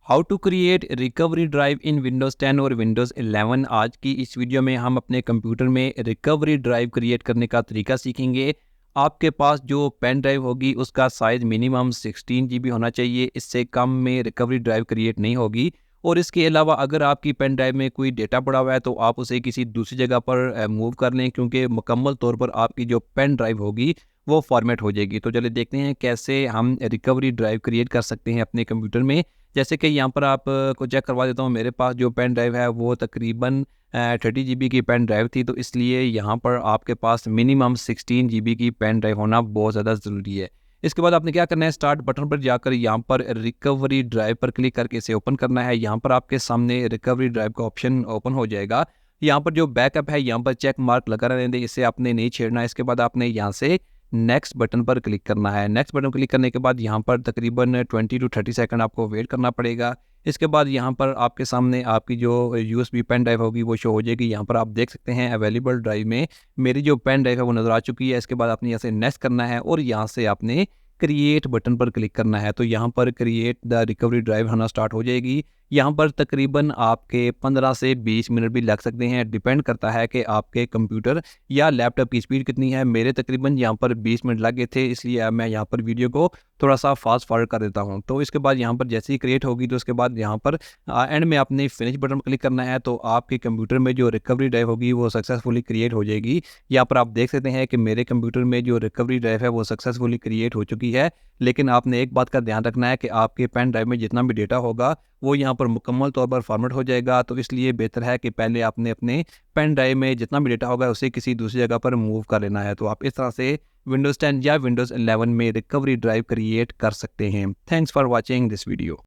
How to create recovery drive in Windows 10 और Windows 11। आज की इस वीडियो में हम अपने कंप्यूटर में रिकवरी ड्राइव क्रिएट करने का तरीका सीखेंगे। आपके पास जो पेन ड्राइव होगी उसका साइज़ मिनिमम 16 जीबी होना चाहिए, इससे कम में रिकवरी ड्राइव क्रिएट नहीं होगी। और इसके अलावा अगर आपकी पेन ड्राइव में कोई डेटा पड़ा हुआ है तो आप उसे किसी दूसरी जगह पर मूव कर लें, क्योंकि मुकम्मल तौर पर आपकी जो पेन ड्राइव होगी वो फॉर्मेट हो जाएगी। तो चलिए देखते हैं कैसे हम रिकवरी ड्राइव क्रिएट कर सकते हैं अपने कंप्यूटर में। जैसे कि यहाँ पर आप को चेक करवा देता हूँ, मेरे पास जो पेन ड्राइव है वो तकरीबन 30 जीबी की पेन ड्राइव थी, तो इसलिए यहाँ पर आपके पास मिनिमम 16 जीबी की पेन ड्राइव होना बहुत ज़्यादा ज़रूरी है। इसके बाद आपने क्या करना है, स्टार्ट बटन पर जाकर यहाँ पर रिकवरी ड्राइव पर क्लिक करके इसे ओपन करना है। यहाँ पर आपके सामने रिकवरी ड्राइव का ऑप्शन ओपन हो जाएगा। यहाँ पर जो बैकअप है यहाँ पर चेक मार्क लगा रहने दें, इसे आपने नहीं छेड़ना है। इसके बाद आपने यहाँ से नेक्स्ट बटन पर क्लिक करना है। नेक्स्ट बटन क्लिक करने के बाद यहाँ पर तकरीबन 20 टू 30 सेकंड आपको वेट करना पड़ेगा। इसके बाद यहाँ पर आपके सामने आपकी जो यूएसबी पेन ड्राइव होगी वो शो हो जाएगी। यहाँ पर आप देख सकते हैं अवेलेबल ड्राइव में मेरी जो पेन ड्राइव है वो नज़र आ चुकी है। इसके बाद आपने यहाँ से नेक्स्ट करना है और यहाँ से आपने क्रिएट बटन पर क्लिक करना है। तो यहाँ पर क्रिएट द रिकवरी ड्राइव होना स्टार्ट हो जाएगी। यहाँ पर तकरीबन आपके 15 से 20 मिनट भी लग सकते हैं, डिपेंड करता है कि आपके कंप्यूटर या लैपटॉप की स्पीड कितनी है। मेरे तकरीबन यहाँ पर 20 मिनट लग गए थे, इसलिए अब मैं यहाँ पर वीडियो को थोड़ा सा फास्ट फॉरवर्ड कर देता हूँ। तो इसके बाद यहाँ पर जैसे ही क्रिएट होगी तो उसके बाद यहाँ पर एंड में आपने फिनिश बटन पर क्लिक करना है। तो आपके कंप्यूटर में जो रिकवरी ड्राइव होगी वो सक्सेसफुली क्रिएट हो जाएगी। यहाँ पर आप देख सकते हैं कि मेरे कंप्यूटर में जो रिकवरी ड्राइव है वो सक्सेसफुली क्रिएट हो चुकी है। लेकिन आपने एक बात का ध्यान रखना है कि आपके पेन ड्राइव में जितना भी डेटा होगा वो यहाँ पर मुकम्मल तौर पर फॉर्मेट हो जाएगा। तो इसलिए बेहतर है कि पहले आपने अपने पेन ड्राइव में जितना भी डेटा होगा उसे किसी दूसरी जगह पर मूव कर लेना है। तो आप इस तरह से विंडोज़ 10 या विंडोज़ 11 में रिकवरी ड्राइव क्रिएट कर सकते हैं। Thanks for watching this video.